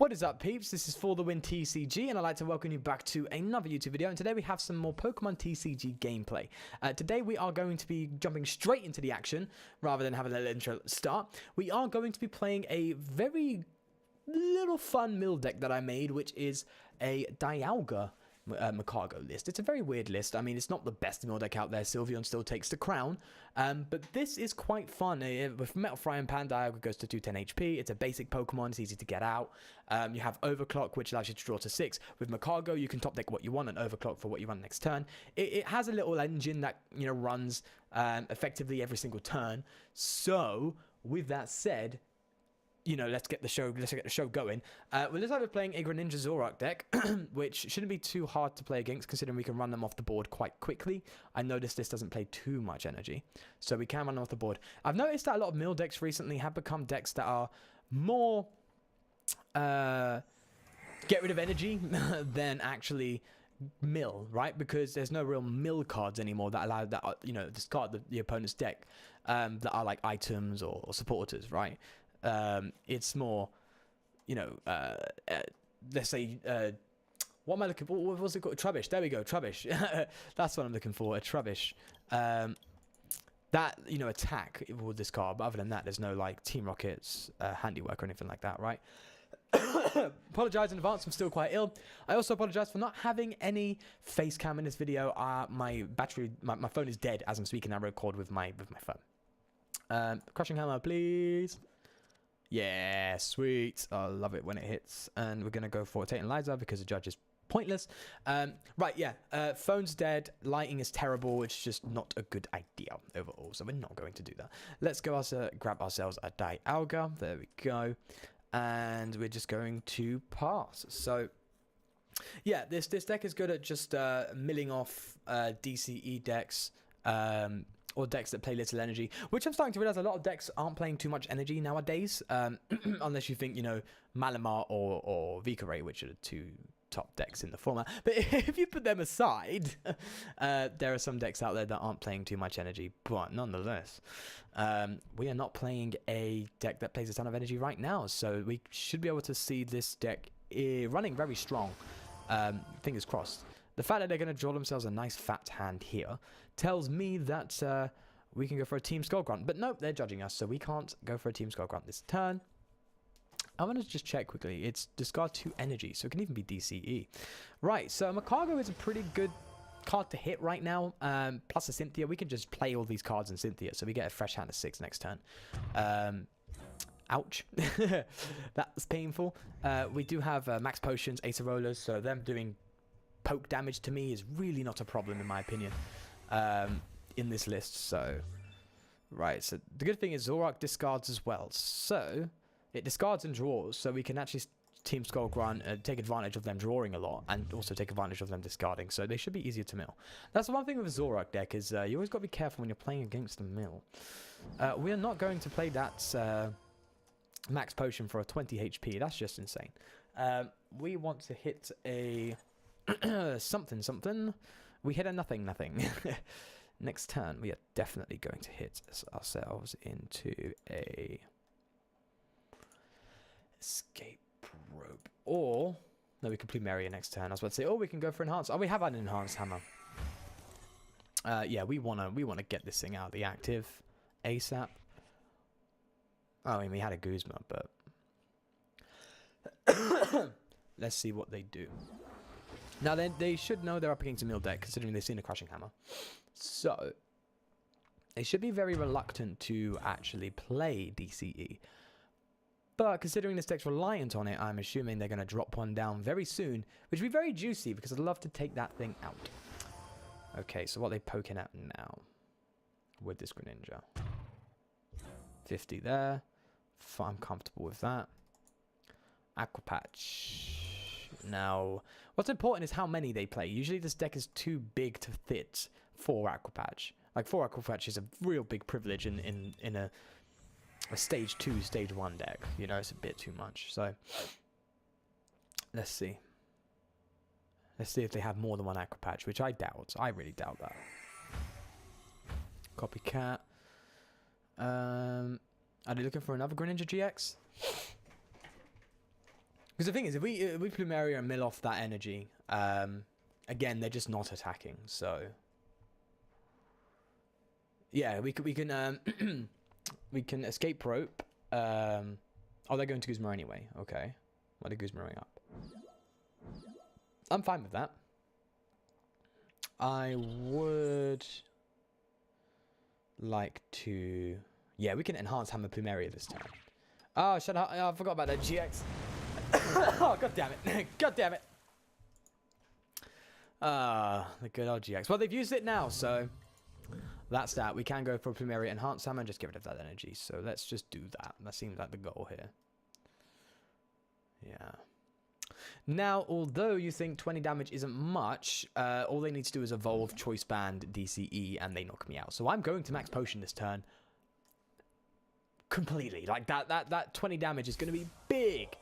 What is up, peeps? This is For The Win TCG, and I'd like to welcome you back to another YouTube video. And today we have some more Pokemon TCG gameplay. Today we are going to be jumping straight into the action, rather than having a little intro at the start. We are going to be playing a very little fun mill deck that I made, which is a Dialga Macargo list. It's a very weird list. I mean, it's not the best mill deck out there. Sylveon still takes the crown, but this is quite fun. With Metal Frying Pan, Dialga goes to 210 HP. It's a basic Pokemon. It's easy to get out. You have Overclock, which allows you to draw to 6. With Macargo, you can top deck what you want and Overclock for what you run next turn. It has a little engine that runs effectively every single turn. So, with that said, let's get the show going. Well, let's start with playing a Greninja Zoroark deck, which shouldn't be too hard to play against, considering we can run them off the board quite quickly. I noticed this doesn't play too much energy, so we can run them off the board. I've noticed that a lot of mill decks recently have become decks that are more get rid of energy than actually mill, right? Because there's no real mill cards anymore that allow that discard the opponent's deck that are like items or supporters, right? It's more, let's say, what am I looking for? What was it called? Trubbish. There we go. Trubbish. That's what I'm looking for. A Trubbish. That, attack with this card. But other than that, there's no, like, Team Rocket's handiwork or anything like that, right? Apologize in advance. I'm still quite ill. I also apologize for not having any face cam in this video. My phone is dead as I'm speaking. I record with my phone. Crushing Hammer, please. Yeah, sweet. I love it when it hits. And we're going to go for Tate and Liza because the judge is pointless. Right, yeah. Phone's dead. Lighting is terrible. It's just not a good idea overall. So we're not going to do that. Let's go grab ourselves a Dialga. There we go. And we're just going to pass. So, yeah, this deck is good at just milling off DCE decks. Or decks that play little energy, which I'm starting to realize a lot of decks aren't playing too much energy nowadays, unless you think, Malamar or Vikare, which are the two top decks in the format. But if you put them aside, there are some decks out there that aren't playing too much energy, but nonetheless, we are not playing a deck that plays a ton of energy right now, so we should be able to see this deck running very strong. Fingers crossed. The fact that they're going to draw themselves a nice fat hand here tells me that we can go for a Team Skull Grunt. But nope, they're judging us, so we can't go for a Team Skull Grunt this turn. I want to just check quickly. It's discard 2 energy, so it can even be DCE. Right, so Macargo is a pretty good card to hit right now. Plus a Cynthia. We can just play all these cards in Cynthia, so we get a fresh hand of 6 next turn. Ouch. That's painful. We do have Max Potions, Ace of Rollers, so them doing poke damage to me is really not a problem in my opinion in this list. So right, so the good thing is Zoroark discards as well, so it discards and draws, so we can actually Team Skull Grunt take advantage of them drawing a lot and also take advantage of them discarding, so they should be easier to mill. That's the one thing with a Zoroark deck is you always got to be careful when you're playing against the mill. We are not going to play that Max Potion for a 20 HP. That's just insane. We want to hit a something. We hit a nothing. Next turn, we are definitely going to hit ourselves into a escape rope. Or, no, we can play Merrier next turn. I was about to say, we can go for enhance. Oh, we have an enhanced hammer. Yeah, we wanna get this thing out of the active ASAP. Oh, I mean, we had a Guzma, but let's see what they do. Now, they should know they're up against a mill deck, considering they've seen a Crushing Hammer. So, they should be very reluctant to actually play DCE. But considering this deck's reliant on it, I'm assuming they're going to drop one down very soon, which would be very juicy, because I'd love to take that thing out. Okay, so what are they poking at now with this Greninja? 50 there. I'm comfortable with that. Aqua Patch. Now, what's important is how many they play. Usually this deck is too big to fit 4 Aqua Patch. Like 4 Aqua Patch is a real big privilege in a stage 2, stage 1 deck. It's a bit too much. So, let's see. Let's see if they have more than 1 Aqua Patch, which I doubt. I really doubt that. Copycat. Are they looking for another Greninja GX? Because the thing is, if we Plumeria and mill off that energy, again, they're just not attacking. So yeah, we can we can escape rope. Oh, they're going to Guzma anyway. Okay, why are they Guzmaing up? I'm fine with that. I would like to... Yeah, we can enhance Hammer Plumeria this time. Oh, shut up. Oh, I forgot about that GX. Oh, god damn it. God damn it. The good old GX. Well, they've used it now, so... That's that. We can go for Plumeria Enhance Hammer and just get rid of that energy. So let's just do that. That seems like the goal here. Yeah. Now, although you think 20 damage isn't much, all they need to do is evolve Choice Band DCE and they knock me out. So I'm going to Max Potion this turn. Completely. Like, that 20 damage is going to be big.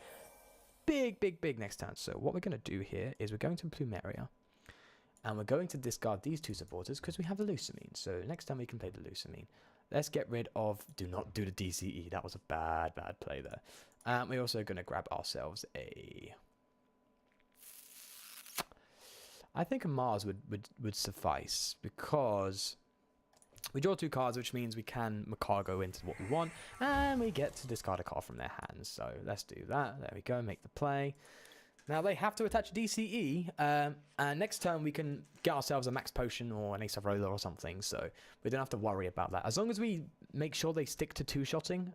Big next turn. So what we're going to do here is we're going to Plumeria. And we're going to discard these two supporters because we have the Lusamine. So next time we can play the Lusamine. Let's get rid of... Do not do the DCE. That was a bad play there. We're also going to grab ourselves a... I think a Mars would suffice because we draw 2 cards, which means we can Macargo into what we want, and we get to discard a card from their hands. So let's do that. There we go. Make the play. Now they have to attach DCE, and next turn we can get ourselves a Max Potion or an Ace of Roller or something. So we don't have to worry about that. As long as we make sure they stick to 2-shotting,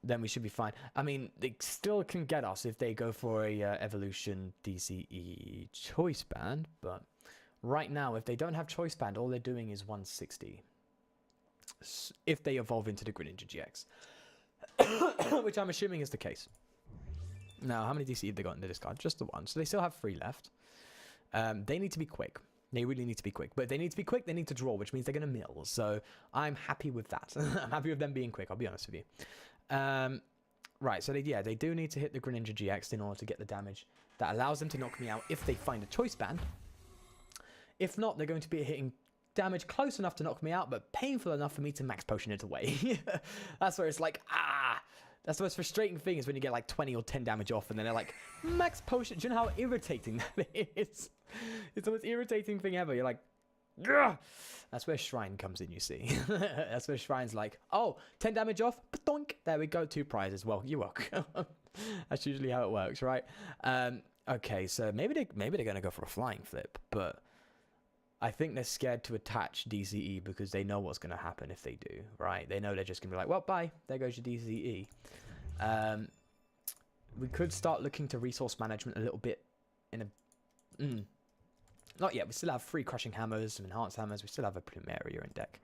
then we should be fine. I mean, they still can get us if they go for a Evolution DCE Choice Band, but right now, if they don't have Choice Band, all they're doing is 160. If they evolve into the Greninja GX, which I'm assuming is the case. Now, how many DCE have they got in the discard? Just the one. So they still have 3 left. They need to be quick. They really need to be quick. But if they need to be quick, they need to draw, which means they're going to mill. So I'm happy with that. I'm happy with them being quick, I'll be honest with you. Right, so they do need to hit the Greninja GX in order to get the damage that allows them to knock me out if they find a Choice Band. If not, they're going to be hitting damage close enough to knock me out, but painful enough for me to Max Potion it away. That's where it's like, that's the most frustrating thing is when you get like 20 or 10 damage off and then they're like, Max Potion. Do you know how irritating that is? It's the most irritating thing ever. You're like, Gah! That's where Shrine comes in, you see. That's where Shrine's like, oh, 10 damage off, doink. There we go, 2 prizes. Well, you're welcome. That's usually how it works, right? Okay, so maybe they're going to go for a flying flip, but I think they're scared to attach DCE because they know what's going to happen if they do, right? They know they're just going to be like, well, bye. There goes your DCE. We could start looking to resource management a little bit in a... Not yet. We still have 3 Crushing Hammers, some Enhanced Hammers. We still have a Plumeria in deck.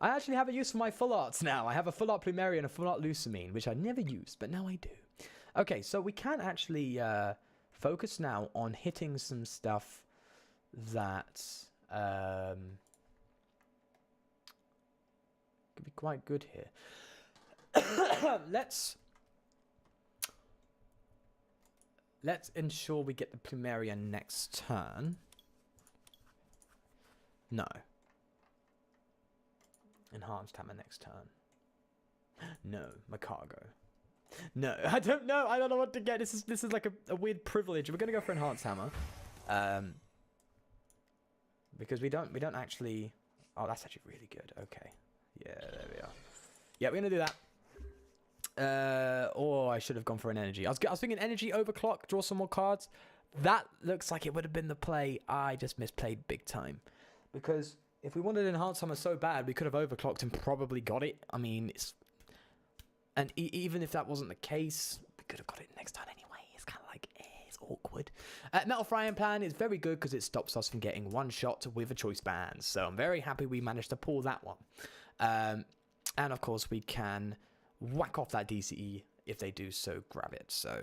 I actually have a use for my full arts now. I have a full art Plumeria and a full art Lusamine, which I never used, but now I do. Okay, so we can actually focus now on hitting some stuff that could be quite good here. Let's ensure we get the Plumeria next turn. No. Enhanced Hammer next turn. No. Macargo. No. I don't know. I don't know what to get. This is like a weird privilege. We're gonna go for Enhanced Hammer. Because we don't actually... Oh, that's actually really good. Okay. Yeah, there we are. Yeah, we're gonna do that. Or I should have gone for an energy. I was thinking energy overclock, draw some more cards. That looks like it would have been the play. I just misplayed big time. Because if we wanted Enhanced Hammer so bad, we could have overclocked and probably got it. I mean, it's... And even if that wasn't the case, we could have got it next turn anyway. It's kind of like, it's awkward. Metal Frying Pan is very good because it stops us from getting one shot with a Choice Band. So I'm very happy we managed to pull that one. And of course, we can whack off that DCE if they do so, grab it. So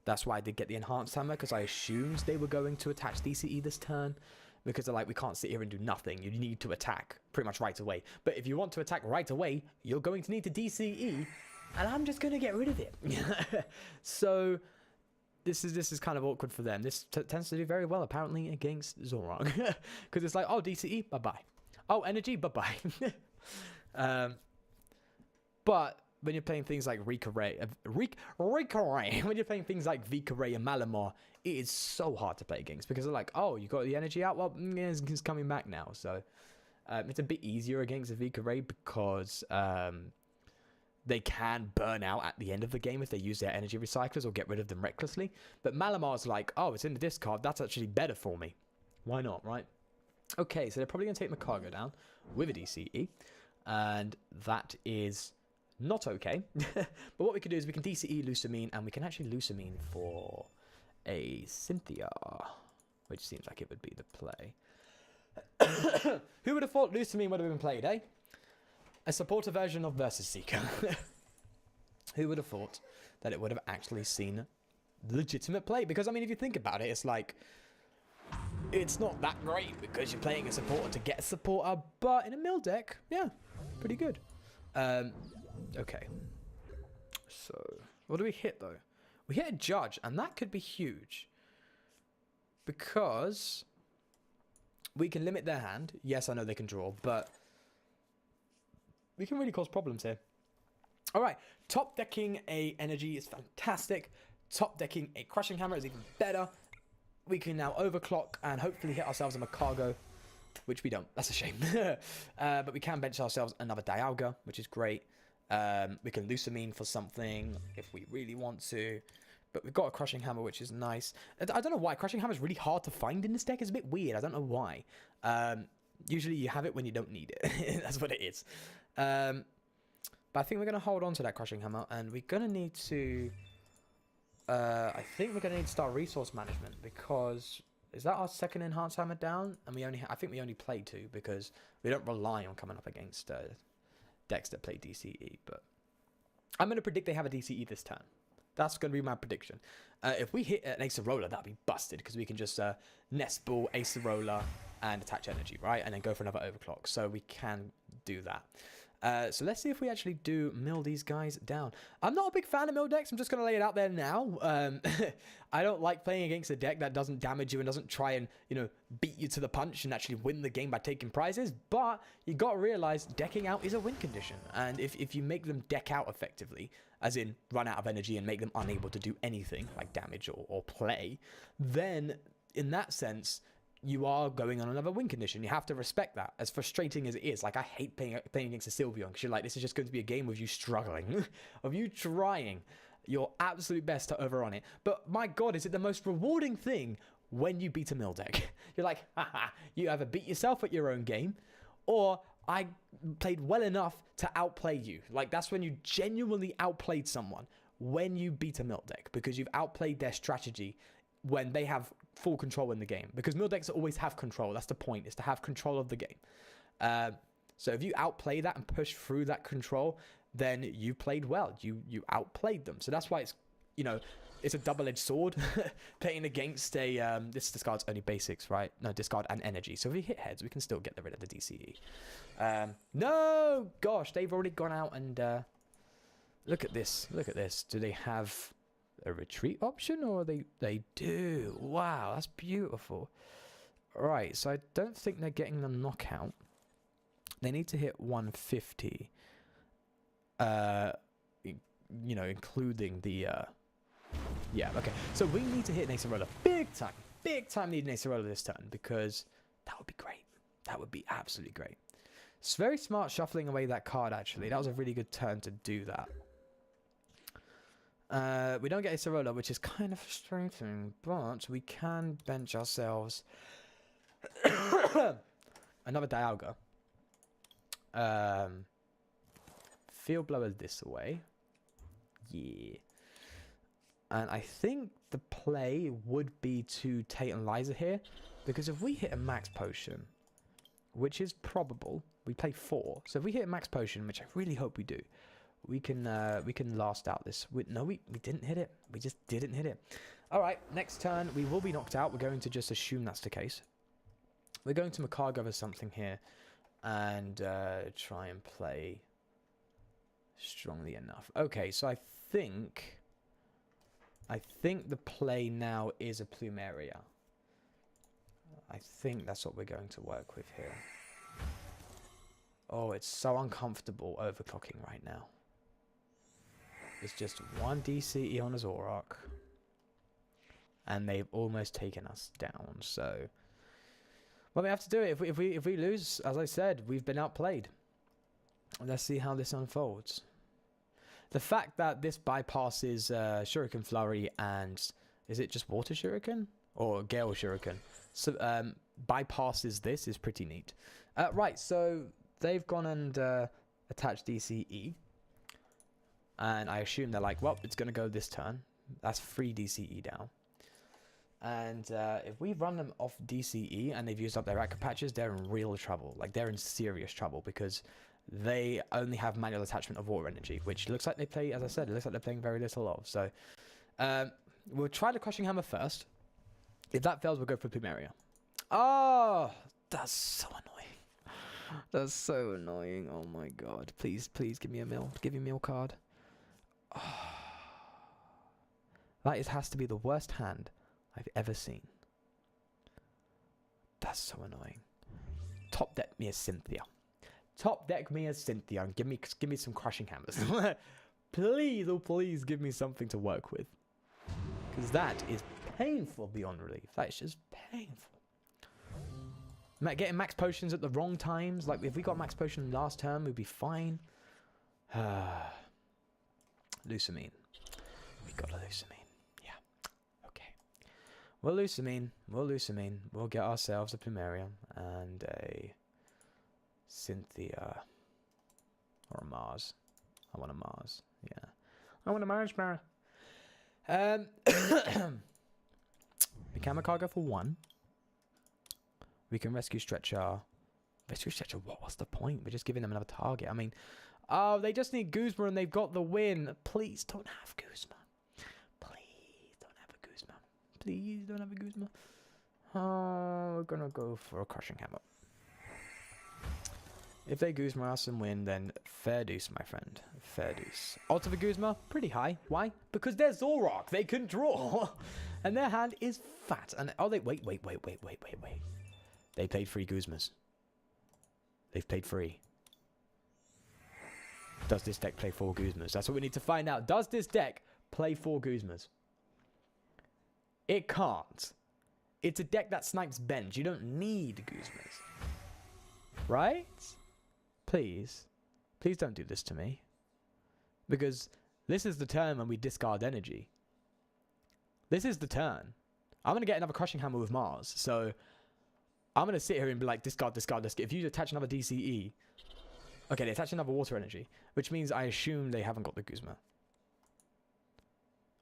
that's why I did get the Enhanced Hammer, because I assumed they were going to attach DCE this turn. Because they're like, we can't sit here and do nothing. You need to attack pretty much right away. But if you want to attack right away, you're going to need to DCE. And I'm just going to get rid of it. So this is kind of awkward for them. This tends to do very well, apparently, against Zorong. Because it's like, oh, DCE, bye-bye. Oh, energy, bye-bye. But when you're playing things like Rika Ray, when you're playing things like Vika Ray and Malamar, it is so hard to play against because they're like, oh, you got the energy out. Well, it's coming back now. So it's a bit easier against a Vika Ray because they can burn out at the end of the game if they use their energy recyclers or get rid of them recklessly. But Malamar's like, oh, it's in the discard. That's actually better for me. Why not, right? Okay, so they're probably going to take my cargo down with a DCE. And that is not okay. But what we can do is we can DCE Lusamine, and we can actually Lusamine for a Cynthia, which seems like it would be the play. Who would have thought Lusamine would have been played, eh? A supporter version of Versus Seeker. Who would have thought that it would have actually seen legitimate play? Because, I mean, if you think about it, it's like, it's not that great because you're playing a supporter to get a supporter, but in a mill deck, yeah, pretty good. Okay. So, what do we hit, though? We hit a Judge, and that could be huge. Because we can limit their hand. Yes, I know they can draw, but we can really cause problems here. All right, top decking a energy is fantastic. Top decking a crushing hammer is even better. We can now overclock and hopefully hit ourselves a Cargo, which we don't. That's a shame. But we can bench ourselves another Dialga, which is great. We can Lusamine for something if we really want to. But we've got a crushing hammer, which is nice. I don't know why. Crushing hammer is really hard to find in this deck. It's a bit weird. I don't know why. Usually you have it when you don't need it. That's what it is. But I think we're going to hold on to that crushing hammer, and we're going to need to I think we're going to need to start resource management, because is that our second enhanced hammer down? And I think we only play 2 because we don't rely on coming up against decks that play DCE. But I'm going to predict they have a DCE this turn. That's going to be my prediction. If we hit an Acerola, that'd be busted, because we can just Nest Ball, Acerola, and attach energy, right? And then go for another overclock. So we can do that. So let's see if we actually do mill these guys down. I'm not a big fan of mill decks. I'm just going to lay it out there now. I don't like playing against a deck that doesn't damage you and doesn't try and, beat you to the punch and actually win the game by taking prizes. But you got to realize decking out is a win condition. And if you make them deck out effectively, as in run out of energy and make them unable to do anything like damage or play, then in that sense, you are going on another win condition. You have to respect that, as frustrating as it is. Like, I hate playing against a Sylveon, because you're like, this is just going to be a game of you struggling, of you trying your absolute best to overrun it. But my God, is it the most rewarding thing when you beat a mill deck? You're like, haha, you either beat yourself at your own game, or I played well enough to outplay you. Like, that's when you genuinely outplayed someone, when you beat a mill deck, because you've outplayed their strategy when they have full control in the game. Because mill decks always have control. That's the point, is to have control of the game. So if you outplay that and push through that control, then you played well. You outplayed them. So that's why it's, it's a double-edged sword playing against a... this discards only basics, right? No, discard and energy. So if we hit heads, we can still get rid of the DCE. No! Gosh, they've already gone out and... look at this. Look at this. Do they have a retreat option, or they do? Wow, that's beautiful. Right, so I don't think they're getting the knockout. They need to hit 150, including the yeah, okay, so we need to hit an Acerola big time need an Acerola this turn, because that would be great. That would be absolutely great. It's very smart shuffling away that card, actually. That was a really good turn to do that. We don't get Acerola, which is kind of frustrating, but we can bench ourselves another Dialga. Field Blower this way. Yeah. And I think the play would be to Tate and Liza here, because if we hit a max potion, which is probable, we play 4. So if we hit a max potion, which I really hope we do, we can last out this. No, we didn't hit it. We just didn't hit it. All right, next turn we will be knocked out. We're going to just assume that's the case. We're going to Macargo or something here, and try and play strongly enough. Okay, so I think the play now is a Plumeria. I think that's what we're going to work with here. Oh, it's so uncomfortable overclocking right now. is just one DCE on a Zoroark. And they've almost taken us down, so... Well, we have to do it. If we lose, as I said, we've been outplayed. Let's see how this unfolds. The fact that this bypasses Shuriken Flurry and... Is it just Water Shuriken? Or Gale Shuriken? So, bypasses this is pretty neat. Right, so they've gone and attached DCE. And I assume they're like, well, it's going to go this turn. That's 3 DCE down. And if we run them off DCE and they've used up their Aqua Patches, they're in real trouble. Like, they're in serious trouble because they only have manual attachment of Water Energy, which looks like they play, as I said, it looks like they're playing very little of. So, we'll try the Crushing Hammer first. If that fails, we'll go for Plumeria. Oh, that's so annoying. That's so annoying. Oh my god. Please, please give me a mill. Give me a mill card. Oh. That has to be the worst hand I've ever seen. That's so annoying. Top deck me as Cynthia. Top deck me as Cynthia and give me some Crushing Hammers. Please, oh please, give me something to work with. Because that is painful beyond relief. That is just painful. Getting max potions at the wrong times. Like, if we got max potion last turn, we'd be fine. Lusamine. We got a Lusamine. Yeah. Okay. We'll Lusamine. We'll Lusamine. We'll get ourselves a Plumeria and a Cynthia. Or a Mars. I want a Mars. Yeah. I want a Mars bar. We can cargo for 1. We can rescue Stretcher. Rescue Stretcher, what was the point? We're just giving them another target. I mean, oh, they just need Guzma and they've got the win. Please don't have Guzma. Please don't have a Guzma. Please don't have a Guzma. Oh, we're gonna go for a Crushing Hammer. If they Guzma us and win, then fair deuce, my friend. Fair deuce. Ult of a Guzma, pretty high. Why? Because they're Zoroark. They can draw. And their hand is fat. And oh, they wait. They played 3 Guzmas. They've played 3. Does this deck play 4 Guzmas? That's what we need to find out. Does this deck play 4 Guzmas? It can't. It's a deck that snipes bench. You don't need Guzmas. Right? Please. Please don't do this to me. Because this is the turn when we discard energy. This is the turn. I'm going to get another Crushing Hammer with Mars. So, I'm going to sit here and be like, discard, discard, discard. If you attach another DCE... Okay, they attach another Water Energy. Which means I assume they haven't got the Guzma.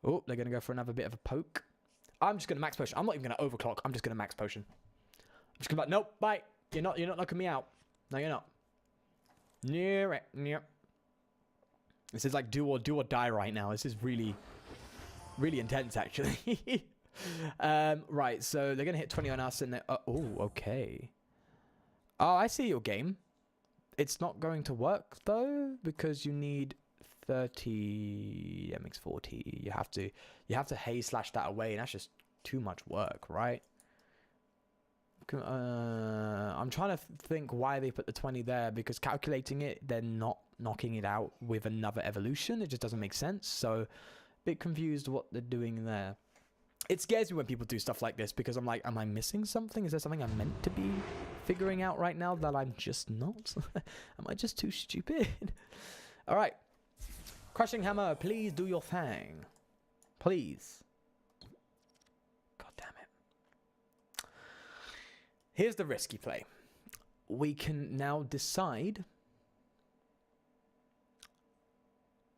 Oh, they're going to go for another bit of a poke. I'm just going to Max Potion. I'm not even going to Overclock. I'm just going to Max Potion. I'm just going to be like, nope, bye. You're not knocking me out. No, you're not. Near it. Near. This is like do or die right now. This is really, really intense, actually. Right, so they're going to hit 20 on us. And oh, okay. Oh, I see your game. It's not going to work, though, because you need 30. That makes 40. You have to haze slash that away, and that's just too much work, right? I'm trying to think why they put the 20 there, because calculating it, they're not knocking it out with another evolution. It just doesn't make sense. So, a bit confused what they're doing there. It scares me when people do stuff like this, because I'm like, am I missing something? Is there something I'm meant to be figuring out right now that I'm just not? Am I just too stupid? All right. Crushing Hammer, please do your thing. Please. God damn it. Here's the risky play. We can now decide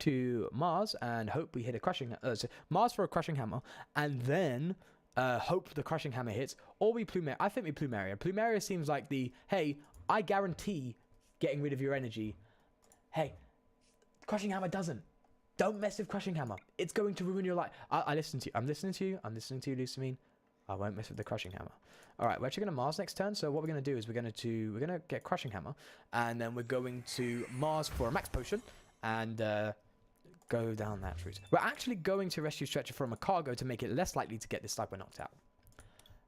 to Mars and hope we hit a Crushing so Mars for a Crushing Hammer, and then hope the Crushing Hammer hits, or we Plumeria. I think we Plumeria. Plumeria seems like the, hey, I guarantee getting rid of your energy. Hey, Crushing Hammer doesn't. Don't mess with Crushing Hammer. It's going to ruin your life. I listen to you. I'm listening to you. I'm listening to you, Lusamine. I won't mess with the Crushing Hammer. All right, we're actually going to Mars next turn. So what we're going to do is we're going to get Crushing Hammer, and then we're going to Mars for a Max Potion, and go down that route. We're actually going to Rescue Stretcher from a cargo to make it less likely to get this Sniper knocked out.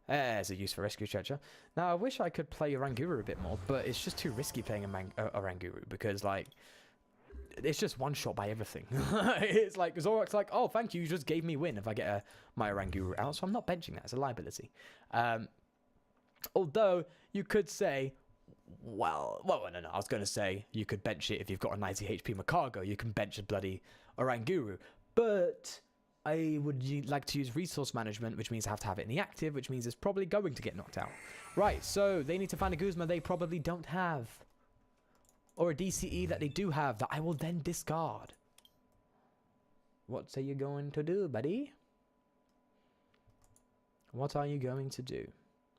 There's a use for Rescue Stretcher. Now, I wish I could play Oranguru a bit more, but it's just too risky playing a Oranguru, because, like, it's just one shot by everything. It's like Zorak's like, oh, thank you, you just gave me win if I get my Oranguru out, so I'm not benching that. It's a liability. Although you could say, well, no. I was going to say you could bench it if you've got a 90 HP Macargo. You can bench a bloody Oranguru, but I would like to use resource management, which means I have to have it in the active, which means it's probably going to get knocked out. Right, so they need to find a Guzma they probably don't have. Or a DCE that they do have that I will then discard. What are you going to do, buddy? What are you going to do?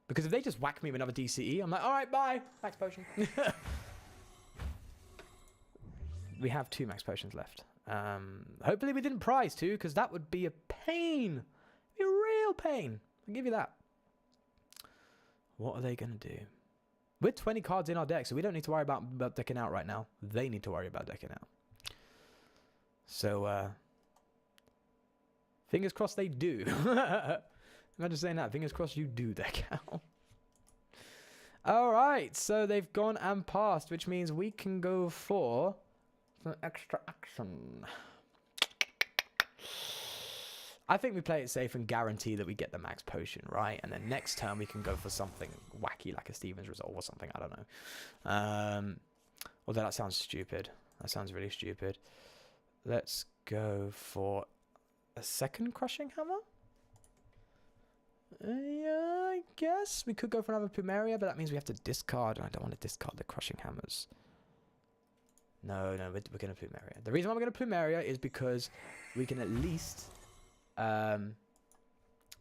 Because if they just whack me with another DCE, I'm like, alright, bye. Max potion. We have 2 max potions left. Hopefully we didn't prize 2, because that would be a pain. Be a real pain. I'll give you that. What are they going to do? We're 20 cards in our deck, so we don't need to worry about decking out right now. They need to worry about decking out. So, fingers crossed they do. Imagine saying that. Fingers crossed you do deck out. Alright, so they've gone and passed, which means we can go for some extra action. I think we play it safe and guarantee that we get the max potion, right? And then next turn we can go for something wacky like a Stevens Resolve or something. I don't know. Although that sounds stupid. That sounds really stupid. Let's go for a second Crushing Hammer. Yeah, I guess we could go for another Plumeria, but that means we have to discard, and I don't want to discard the Crushing Hammers. No, we're going to Plumeria. The reason why we're going to Plumeria is because we can at least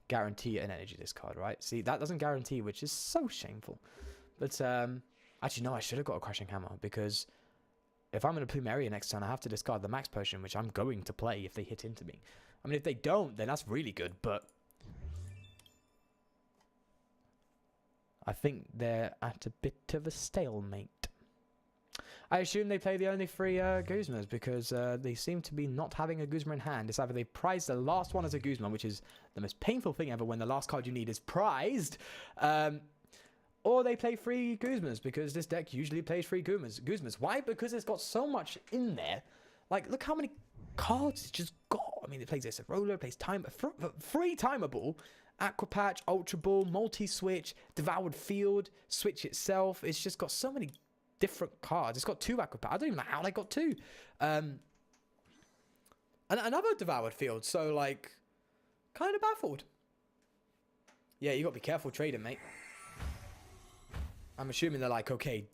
guarantee an energy discard, right? See, that doesn't guarantee, which is so shameful. But actually, no, I should have got a Crushing Hammer, because if I'm going to Plumeria next turn, I have to discard the max potion, which I'm going to play if they hit into me. I mean, if they don't, then that's really good, but I think they're at a bit of a stalemate. I assume they play the only 3 Guzmas, because they seem to be not having a Guzma in hand. It's either they prize the last one as a Guzma, which is the most painful thing ever when the last card you need is prized, or they play 3 Guzmas, because this deck usually plays 3 Guzmas. Why? Because it's got so much in there. Like, look how many cards it's just got. I mean, it plays this roller, it plays time, 3 Timer Ball, Aqua Patch, Ultra Ball, Multi-Switch, Devoured Field, Switch itself. It's just got so many different cards. It's got 2 Aqua Patch. I don't even know how they got 2. And another Devoured Field. So, like, kind of baffled. Yeah, you got to be careful trading, mate. I'm assuming they're like, okay.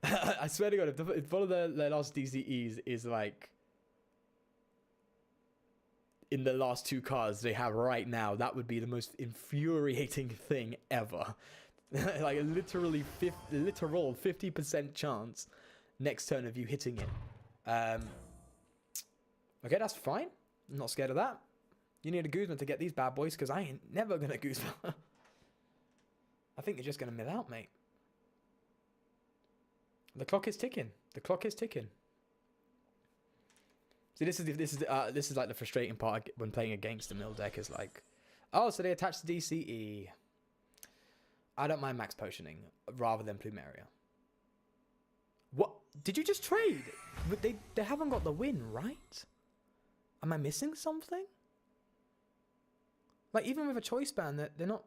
I swear to God, if one of their last DCEs is like in the last 2 cards they have right now, that would be the most infuriating thing ever. Like a literal 50% chance next turn of you hitting it. Okay, that's fine. I'm not scared of that. You need a Guzma to get these bad boys, because I ain't never gonna Guzma. I think you're just gonna mill out, mate. The clock is ticking. The clock is ticking. See, this is like the frustrating part when playing against the mill deck, is like, oh, so they attach the DCE. I don't mind max potioning rather than Plumeria. What? Did you just trade? But they haven't got the win, right? Am I missing something? Like, even with a choice ban, they're not...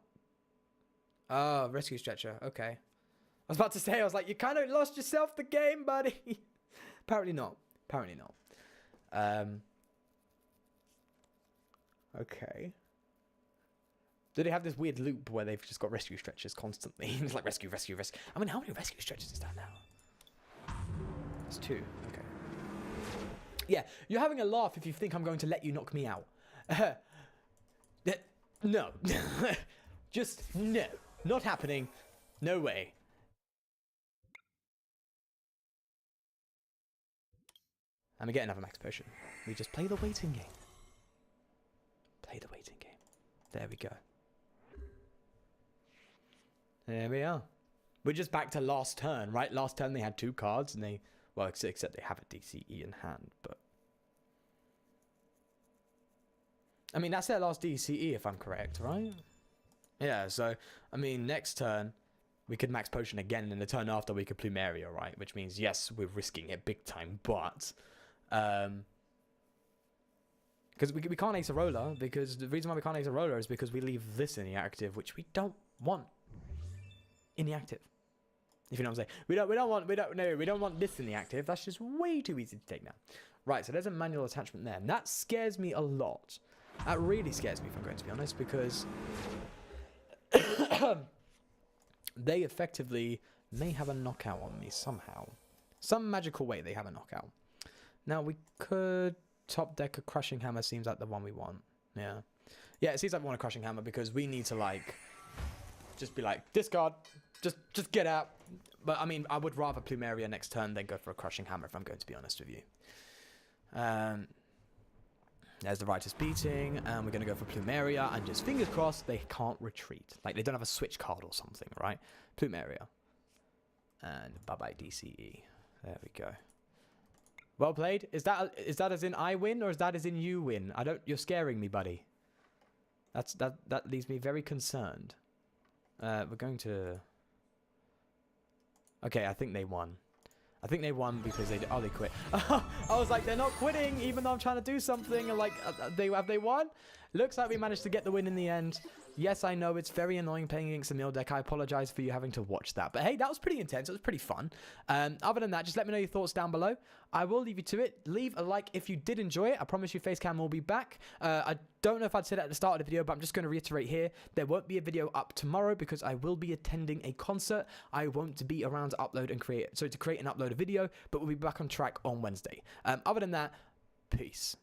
Oh, rescue stretcher. Okay. I was about to say, I was like, you kind of lost yourself the game, buddy. Apparently not. Apparently not. Okay. Do they have this weird loop where they've just got rescue stretchers constantly? It's like rescue. I mean, how many rescue stretchers is that now? It's 2. Okay. Yeah, you're having a laugh if you think I'm going to let you knock me out. No. Just no. Not happening. No way. And we get another max potion. We just play the waiting game. Play the waiting game. There we go. There we are. We're just back to last turn, right? Last turn they had 2 cards and they... Well, except they have a DCE in hand, but... I mean, that's their last DCE if I'm correct, right? Yeah, so, I mean, next turn we could max potion again, and the turn after we could Plumeria, right? Which means, yes, we're risking it big time, but... Because we can't ace a roller, because the reason why we can't ace a roller is because we leave this in the active, which we don't want in the active. If you know what I'm saying. We don't want this in the active. That's just way too easy to take now. Right, so there's a manual attachment there. And that scares me a lot. That really scares me, if I'm going to be honest, because they effectively may have a knockout on me somehow. Some magical way they have a knockout. Now, we could top deck a Crushing Hammer. Seems like the one we want. Yeah. Yeah, it seems like we want a Crushing Hammer because we need to, like, just be like, discard. Just get out. But, I mean, I would rather Plumeria next turn than go for a Crushing Hammer, if I'm going to be honest with you. There's the Righteous Beating, and we're going to go for Plumeria, and just fingers crossed they can't retreat. Like, they don't have a switch card or something, right? Plumeria. And bye-bye DCE. There we go. Well played. Is that as in I win, or is that as in you win? You're scaring me, buddy. That leaves me very concerned. We're going to... Okay, I think they won. I think they won because they quit. I was like, they're not quitting, even though I'm trying to do something. And like, have they won? Looks like we managed to get the win in the end. Yes, I know it's very annoying playing against the mill deck. I apologize for you having to watch that. But hey, that was pretty intense. It was pretty fun. Other than that, just let me know your thoughts down below. I will leave you to it. Leave a like if you did enjoy it. I promise you Facecam will be back. I don't know if I'd said it at the start of the video, but I'm just going to reiterate here. There won't be a video up tomorrow because I will be attending a concert. I won't be around to upload and create and upload a video, but we'll be back on track on Wednesday. Other than that, peace.